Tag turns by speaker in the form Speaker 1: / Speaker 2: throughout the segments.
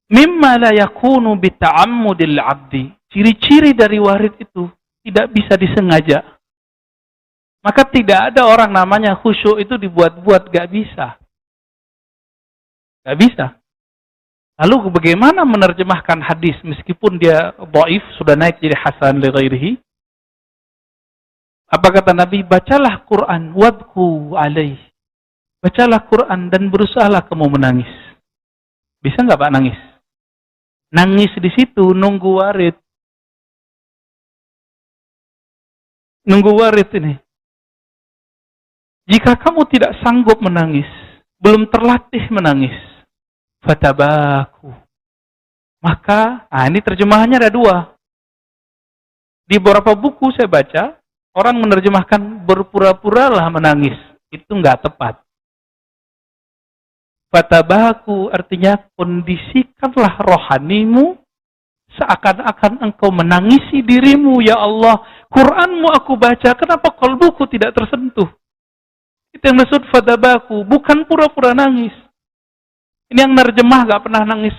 Speaker 1: Mimma la yakunu bita'ammudil abdi. Ciri-ciri dari warid itu tidak bisa disengaja. Maka tidak ada orang namanya khusyuk itu dibuat-buat, gak bisa. Gak bisa. Lalu bagaimana menerjemahkan hadis meskipun dia dhaif, sudah naik jadi hasan li ghairihi? Apa kata Nabi? Bacalah Quran, wadku alaih. Bacalah Quran dan berusahalah kamu menangis. Bisa nggak Pak nangis? Nangis di situ nunggu warid. Nunggu warid ini. Jika kamu tidak sanggup menangis, belum terlatih menangis, fatabaku. Maka, ini terjemahannya ada dua. Di beberapa buku saya baca, orang menerjemahkan berpura-puralah menangis. Itu nggak tepat. Fatabaku artinya kondisikanlah rohanimu seakan-akan engkau menangisi dirimu. Ya Allah, Quranmu aku baca, kenapa qalbuku tidak tersentuh? Itu yang disebut fatabaku, bukan pura-pura nangis. Ini yang nerjemah gak pernah nangis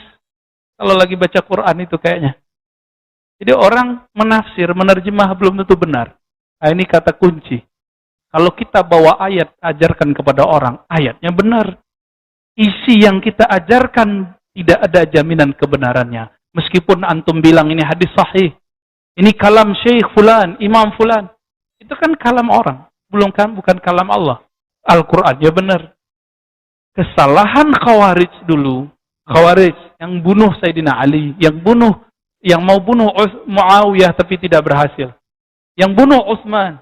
Speaker 1: kalau lagi baca Quran itu kayaknya. Jadi orang menafsir, menerjemah belum tentu benar. Nah, ini kata kunci. Kalau kita bawa ayat, ajarkan kepada orang, ayatnya benar. Isi yang kita ajarkan tidak ada jaminan kebenarannya. Meskipun antum bilang ini hadis sahih. Ini kalam syekh fulan, imam fulan. Itu kan kalam orang. Bukan kalam Allah. Al-Qurannya benar. Kesalahan Khawarij dulu. Khawarij yang bunuh Sayyidina Ali. Yang mau bunuh Muawiyah tapi tidak berhasil. Yang bunuh Utsman.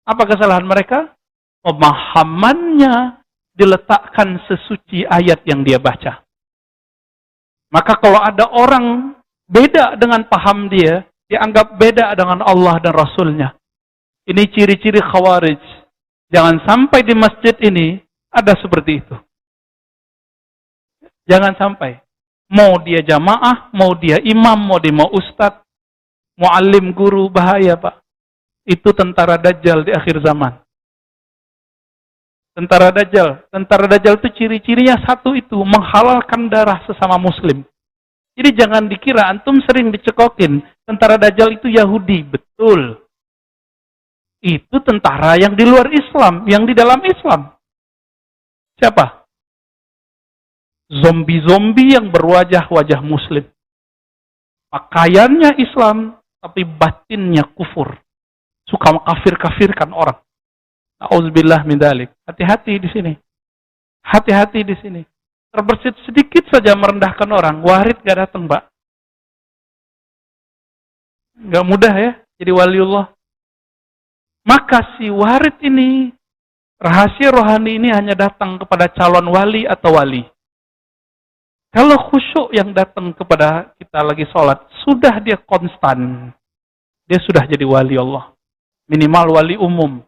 Speaker 1: Apa kesalahan mereka? Pemahamannya diletakkan sesuci ayat yang dia baca. Maka kalau ada orang beda dengan paham dia, dianggap beda dengan Allah dan Rasulnya. Ini ciri-ciri Khawarij. Jangan sampai di masjid ini ada seperti itu. Jangan sampai. Mau dia jamaah, mau dia imam, mau dia mau ustadz, muallim, guru, bahaya Pak. Itu tentara Dajjal di akhir zaman. Tentara Dajjal itu ciri-cirinya satu itu, menghalalkan darah sesama muslim. Jadi jangan dikira, antum sering dicekokin, tentara Dajjal itu Yahudi. Betul. Itu tentara yang di luar Islam, yang di dalam Islam. Siapa? Zombie-zombie yang berwajah-wajah muslim. Pakaiannya Islam, tapi batinnya kufur. Suka mengkafir-kafirkan orang. Auzubillah min dzalik. Hati-hati di sini. Hati-hati di sini. Terbersit sedikit saja merendahkan orang. Warid gak datang, Mbak. Gak mudah ya jadi waliullah. Maka si warid ini, rahasia rohani ini hanya datang kepada calon wali atau wali. Kalau khusyuk yang datang kepada kita lagi sholat, sudah dia konstan. Dia sudah jadi wali Allah. Minimal wali umum.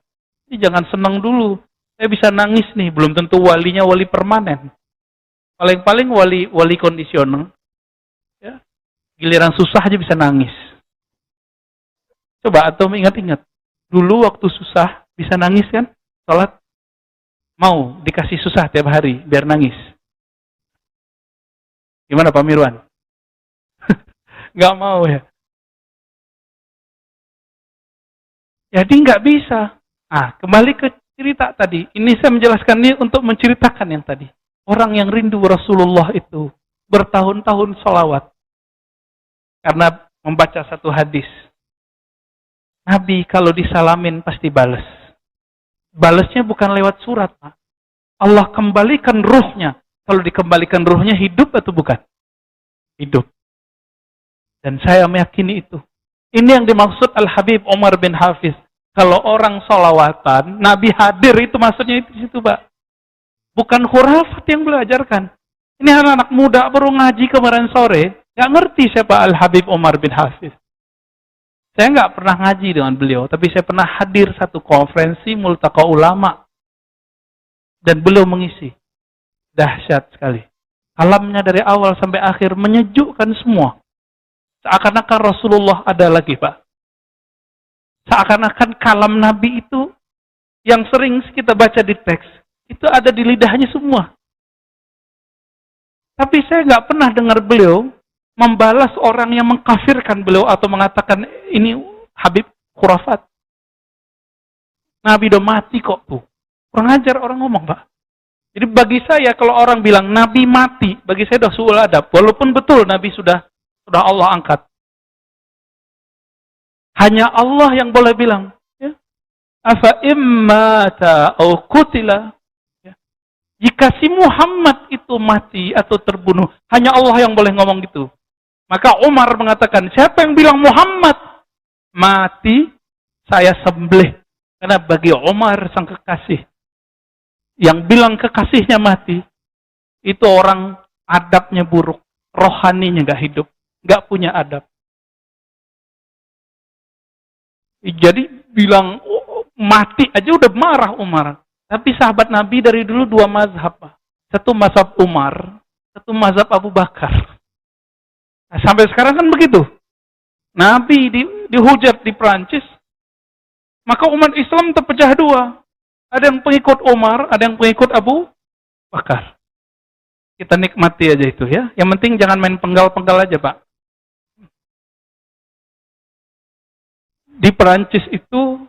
Speaker 1: Jadi jangan senang dulu. Saya bisa nangis nih, belum tentu walinya wali permanen. Paling-paling wali kondisional. Ya. Giliran susah aja bisa nangis. Coba atau ingat-ingat. Dulu waktu susah bisa nangis kan? Sholat. Mau dikasih susah tiap hari biar nangis. Gimana Pak Mirwan? Nggak mau ya? Jadi nggak bisa. Kembali ke cerita tadi. Ini saya menjelaskan ini untuk menceritakan yang tadi. Orang yang rindu Rasulullah itu bertahun-tahun sholawat. Karena membaca satu hadis. Nabi kalau disalamin pasti balas. Balasnya bukan lewat surat, Pak. Allah kembalikan ruhnya. Kalau dikembalikan ruhnya hidup atau bukan? Hidup. Dan saya meyakini itu. Ini yang dimaksud Al-Habib Umar bin Hafiz. Kalau orang sholawatan, Nabi hadir itu maksudnya itu situ, Pak. Bukan khurafat yang belajarkan. Ini anak-anak muda baru ngaji kemarin sore, nggak ngerti siapa Al-Habib Umar bin Hafiz. Saya nggak pernah ngaji dengan beliau, tapi saya pernah hadir satu konferensi multaqa ulama. Dan beliau mengisi. Dahsyat sekali. Kalamnya dari awal sampai akhir menyejukkan semua. Seakan-akan Rasulullah ada lagi, Pak. Seakan-akan kalam Nabi itu yang sering kita baca di teks, itu ada di lidahnya semua. Tapi saya nggak pernah dengar beliau membalas orang yang mengkafirkan beliau atau mengatakan ini Habib khurafat. Nabi udah mati kok tuh. Kurang ajar orang ngomong, Pak. Jadi bagi saya kalau orang bilang Nabi mati, bagi saya udah suul adab. Walaupun betul Nabi sudah Allah angkat. Hanya Allah yang boleh bilang, ya. Afa immata au qutila. Ya. Jika si Muhammad itu mati atau terbunuh, hanya Allah yang boleh ngomong gitu. Maka Umar mengatakan, siapa yang bilang Muhammad mati, saya sembelih. Karena bagi Umar sang kekasih, yang bilang kekasihnya mati, itu orang adabnya buruk, rohaninya nggak hidup, nggak punya adab. Jadi bilang mati aja udah marah Umar. Tapi sahabat Nabi dari dulu dua mazhab. Satu mazhab Umar, satu mazhab Abu Bakar. Nah, sampai sekarang kan begitu. Nabi dihujat di Perancis, maka umat Islam terpecah dua. Ada yang pengikut Umar, ada yang pengikut Abu Bakar. Kita nikmati aja itu ya. Yang penting jangan main penggal-penggal aja, Pak. Di Perancis itu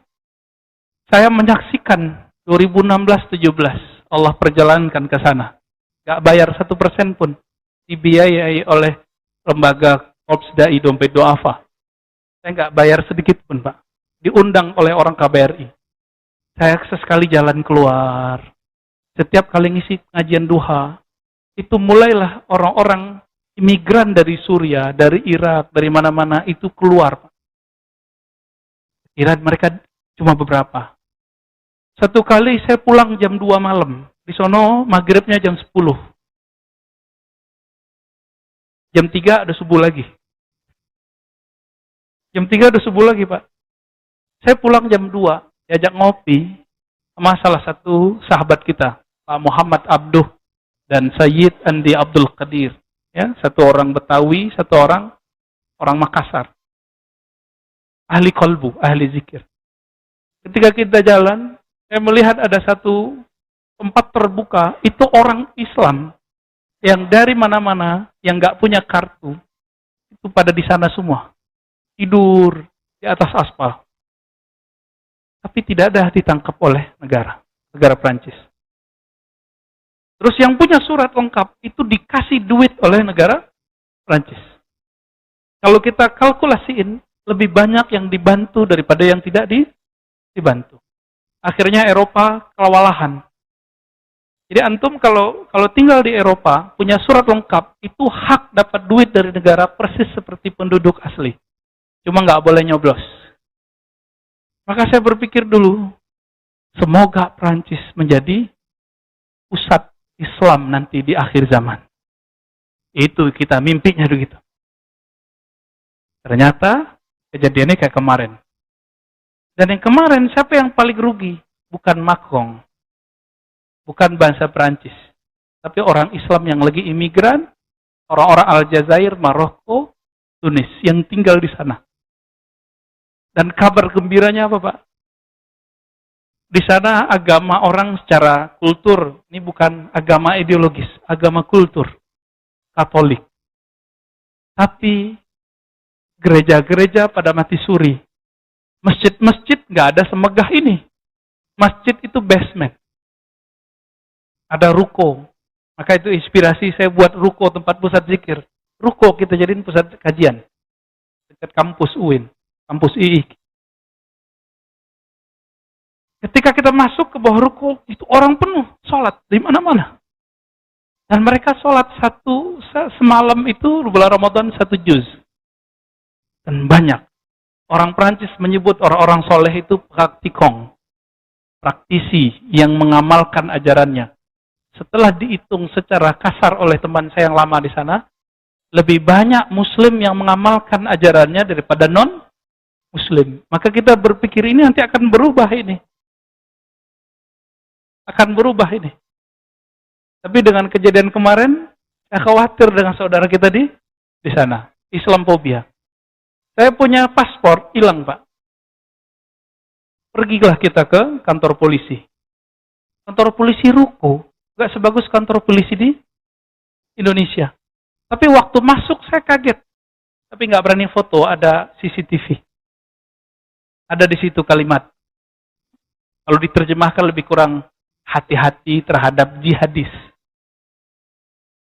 Speaker 1: saya menyaksikan 2016-17 Allah perjalankan ke sana. Gak bayar 1% pun. Dibiayai oleh lembaga Korps Dai Dompet Doafa. Saya gak bayar sedikit pun, Pak. Diundang oleh orang KBRI. Saya sesekali jalan keluar. Setiap kali ngisi pengajian duha, itu mulailah orang-orang imigran dari Suriah, dari Irak, dari mana-mana itu keluar, Pak. Kira mereka cuma beberapa. Satu kali saya pulang jam 2 malam. Di sono maghribnya jam 10. Jam 3 ada subuh lagi. Jam 3 ada subuh lagi, Pak. Saya pulang jam 2. Diajak ngopi sama salah satu sahabat kita. Pak Muhammad Abduh dan Sayyid Andi Abdul Qadir. Ya, satu orang Betawi, satu orang Makassar. Ahli kolbu, ahli zikir. Ketika kita jalan, saya melihat ada satu tempat terbuka, itu orang Islam yang dari mana-mana, yang nggak punya kartu, itu pada di sana semua. Tidur di atas aspal. Tapi tidak ada ditangkap oleh negara Prancis. Terus yang punya surat lengkap, itu dikasih duit oleh negara Prancis. Kalau kita kalkulasiin, lebih banyak yang dibantu daripada yang tidak dibantu. Akhirnya Eropa kewalahan. Jadi antum kalau tinggal di Eropa, punya surat lengkap, itu hak dapat duit dari negara persis seperti penduduk asli. Cuma nggak boleh nyoblos. Maka saya berpikir dulu, semoga Prancis menjadi pusat Islam nanti di akhir zaman. Itu kita mimpinya begitu. Ternyata kejadiannya kayak kemarin. Dan yang kemarin, siapa yang paling rugi? Bukan Macron. Bukan bangsa Perancis. Tapi orang Islam yang lagi imigran, orang-orang Aljazair, Maroko, Tunis, yang tinggal di sana. Dan kabar gembiranya apa, Pak? Di sana agama orang secara kultur, ini bukan agama ideologis, agama kultur, Katolik. Tapi gereja-gereja pada mati suri. Masjid-masjid nggak ada semegah ini. Masjid itu basement. Ada ruko. Maka itu inspirasi saya buat ruko tempat pusat zikir. Ruko kita jadiin pusat kajian. Dekat kampus UIN. Kampus II. Ketika kita masuk ke bawah ruko, itu orang penuh. Sholat. Di mana-mana. Dan mereka sholat semalam itu bulan Ramadan 1 juz. Dan banyak. Orang Prancis menyebut orang-orang soleh itu praktikong. Praktisi yang mengamalkan ajarannya. Setelah dihitung secara kasar oleh teman saya yang lama di sana, lebih banyak muslim yang mengamalkan ajarannya daripada non-muslim. Maka kita berpikir ini nanti akan berubah ini. Akan berubah ini. Tapi dengan kejadian kemarin, saya khawatir dengan saudara kita di sana. Islamophobia. Saya punya paspor, hilang, Pak. Pergilah kita ke kantor polisi. Kantor polisi ruko, gak sebagus kantor polisi di Indonesia. Tapi waktu masuk saya kaget. Tapi nggak berani foto, ada CCTV. Ada di situ kalimat. Kalau diterjemahkan lebih kurang hati-hati terhadap jihadis.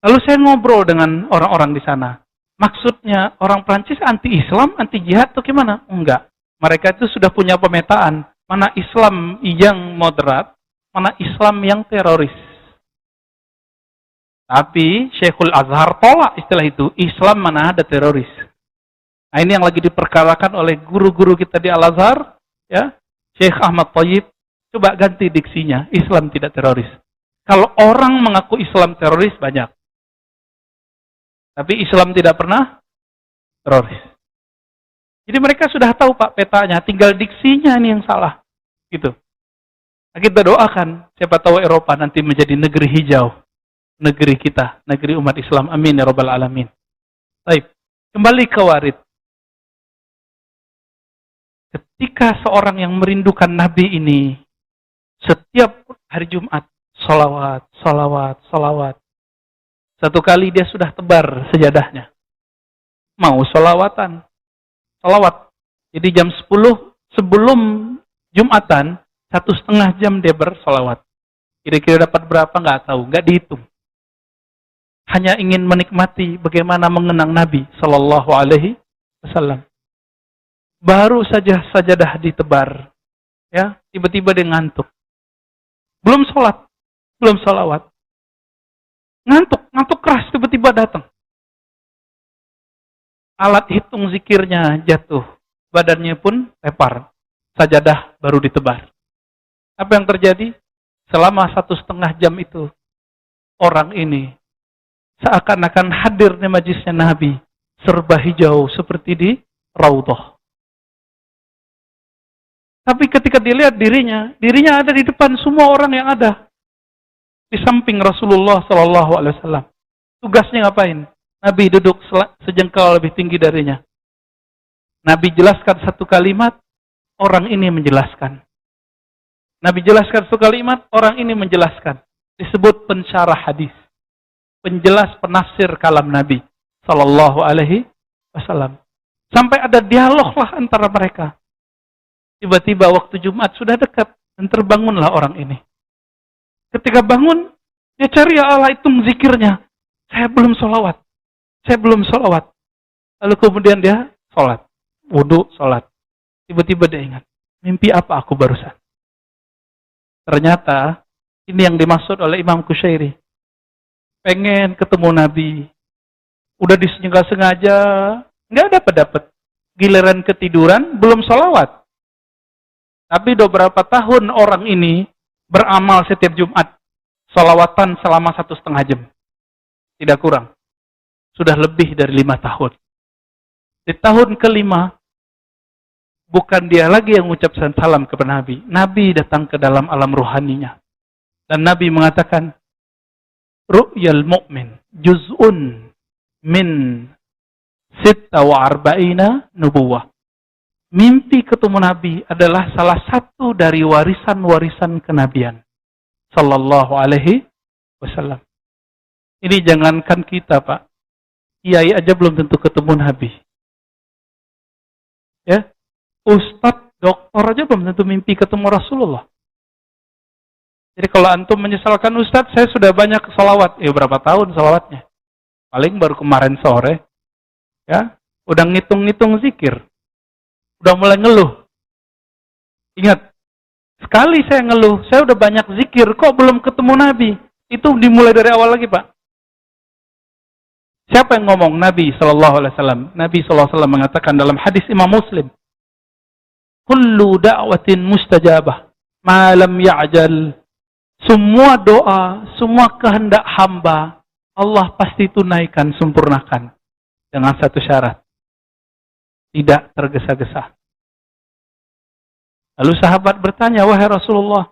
Speaker 1: Lalu saya ngobrol dengan orang-orang di sana. Maksudnya orang Prancis anti-Islam, anti-jihad atau gimana? Enggak. Mereka itu sudah punya pemetaan. Mana Islam yang moderat, mana Islam yang teroris. Tapi Syekhul Azhar tolak istilah itu. Islam mana ada teroris. Nah ini yang lagi diperkarakan oleh guru-guru kita di Al-Azhar. Ya, Syekh Ahmad Thayyib. Coba ganti diksinya. Islam tidak teroris. Kalau orang mengaku Islam teroris banyak. Tapi Islam tidak pernah teroris. Jadi mereka sudah tahu Pak petanya. Tinggal diksinya ini yang salah. Gitu. Nah, kita doakan. Siapa tahu Eropa nanti menjadi negeri hijau. Negeri kita. Negeri umat Islam. Amin ya Rabbal Alamin. Baik. Kembali ke warid. Ketika seorang yang merindukan Nabi ini, setiap hari Jumat, salawat, salawat, salawat. Satu kali dia sudah tebar sejadahnya. Mau salawatan. Salawat. Jadi jam 10 sebelum Jumatan, 1,5 jam dia bersalawat. Kira-kira dapat berapa nggak tahu, nggak dihitung. Hanya ingin menikmati bagaimana mengenang Nabi Sallallahu Alaihi Wasallam. Baru saja sajadah ditebar, ya tiba-tiba dia ngantuk. Belum sholat, belum sholawat. Ngantuk keras tiba-tiba datang. Alat hitung zikirnya jatuh, badannya pun tepar. Sajadah baru ditebar. Apa yang terjadi? Selama 1,5 jam itu, orang ini seakan-akan hadir di majlisnya Nabi, serba hijau seperti di Raudhah. Tapi ketika dilihat dirinya ada di depan semua orang yang ada. Di samping Rasulullah Sallallahu Alaihi Wasallam. Tugasnya ngapain? Nabi duduk sejengkal lebih tinggi darinya. Nabi jelaskan satu kalimat, orang ini menjelaskan. Nabi jelaskan satu kalimat, orang ini menjelaskan. Disebut pensyarah hadis. Penjelas penafsir kalam Nabi Sallallahu Alaihi Wasallam. Sampai ada dialog lah antara mereka. Tiba-tiba waktu Jumat sudah dekat dan terbangunlah orang ini. Ketika bangun, dia cari Allah hitung zikirnya. Saya belum sholawat. Saya belum sholawat. Lalu kemudian dia sholat. Wudu, sholat. Tiba-tiba dia ingat. Mimpi apa aku barusan? Ternyata, ini yang dimaksud oleh Imam Kusyairi. Pengen ketemu Nabi. Udah disengaja, nggak dapat. Giliran ketiduran, belum sholawat. Tapi udah berapa tahun orang ini beramal setiap Jumat. Sholawatan selama 1,5 jam. Tidak kurang. Sudah lebih dari 5 tahun. Di tahun ke-5, bukan dia lagi yang mengucapkan salam kepada Nabi. Nabi datang ke dalam alam ruhaninya. Dan Nabi mengatakan, Ru'yal mu'min juz'un min 46 nubuwah. Mimpi ketemu Nabi adalah salah satu dari warisan-warisan kenabian. Sallallahu Alaihi Wasallam. Ini jangankan kita, Pak. Kiai aja belum tentu ketemu Nabi. Ya, Ustadz, doktor aja belum tentu mimpi ketemu Rasulullah. Jadi kalau antum menyesalkan Ustadz, saya sudah banyak salawat. Berapa tahun salawatnya? Paling baru kemarin sore. Ya, udah ngitung-ngitung zikir. Udah mulai ngeluh. Ingat, sekali saya ngeluh, saya udah banyak zikir, kok belum ketemu Nabi? Itu dimulai dari awal lagi, Pak. Siapa yang ngomong? Nabi SAW. Nabi SAW mengatakan dalam hadis Imam Muslim, Kullu da'watin mustajabah, ma lam ya'jal. Semua doa, semua kehendak hamba, Allah pasti tunaikan, sempurnakan. Dengan satu syarat. Tidak tergesa-gesa. Lalu sahabat bertanya, wahai Rasulullah,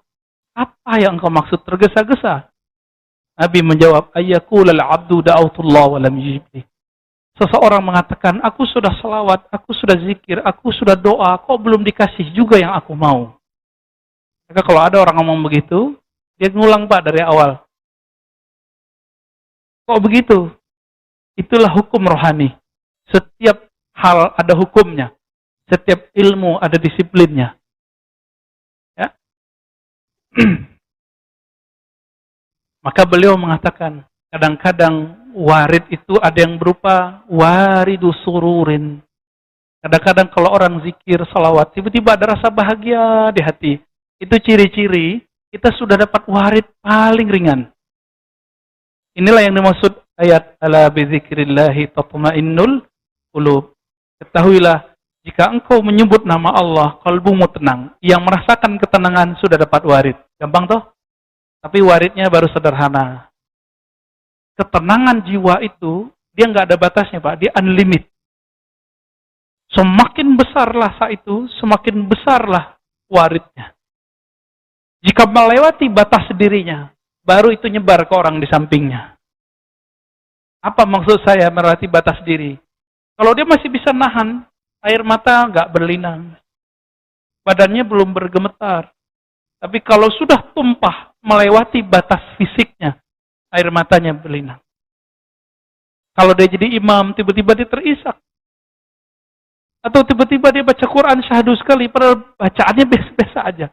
Speaker 1: apa yang engkau maksud tergesa-gesa? Nabi menjawab, ayyaqulal abdu da'autullah wa lam yujibli. Seseorang mengatakan, aku sudah salawat, aku sudah zikir, aku sudah doa, kok belum dikasih juga yang aku mau? Maka kalau ada orang ngomong begitu, dia ngulang Pak dari awal. Kok begitu? Itulah hukum rohani. Setiap hal ada hukumnya. Setiap ilmu ada disiplinnya. Ya. Maka beliau mengatakan, kadang-kadang warid itu ada yang berupa waridu sururin. Kadang-kadang kalau orang zikir, salawat, tiba-tiba ada rasa bahagia di hati. Itu ciri-ciri kita sudah dapat warid paling ringan. Inilah yang dimaksud ayat ala bizikrillahi tatmainnul qulub. Ketahuilah, jika engkau menyebut nama Allah, kalbumu tenang. Yang merasakan ketenangan sudah dapat warid. Gampang toh? Tapi waridnya baru sederhana. Ketenangan jiwa itu, dia nggak ada batasnya Pak, dia unlimited. Semakin besarlah saat itu, semakin besarlah waridnya. Jika melewati batas dirinya, baru itu nyebar ke orang di sampingnya. Apa maksud saya melewati batas diri? Kalau dia masih bisa nahan, air mata nggak berlinang. Badannya belum bergemetar. Tapi kalau sudah tumpah, melewati batas fisiknya, air matanya berlinang. Kalau dia jadi imam, tiba-tiba dia terisak. Atau tiba-tiba dia baca Quran syahdu sekali, padahal bacaannya biasa-biasa aja.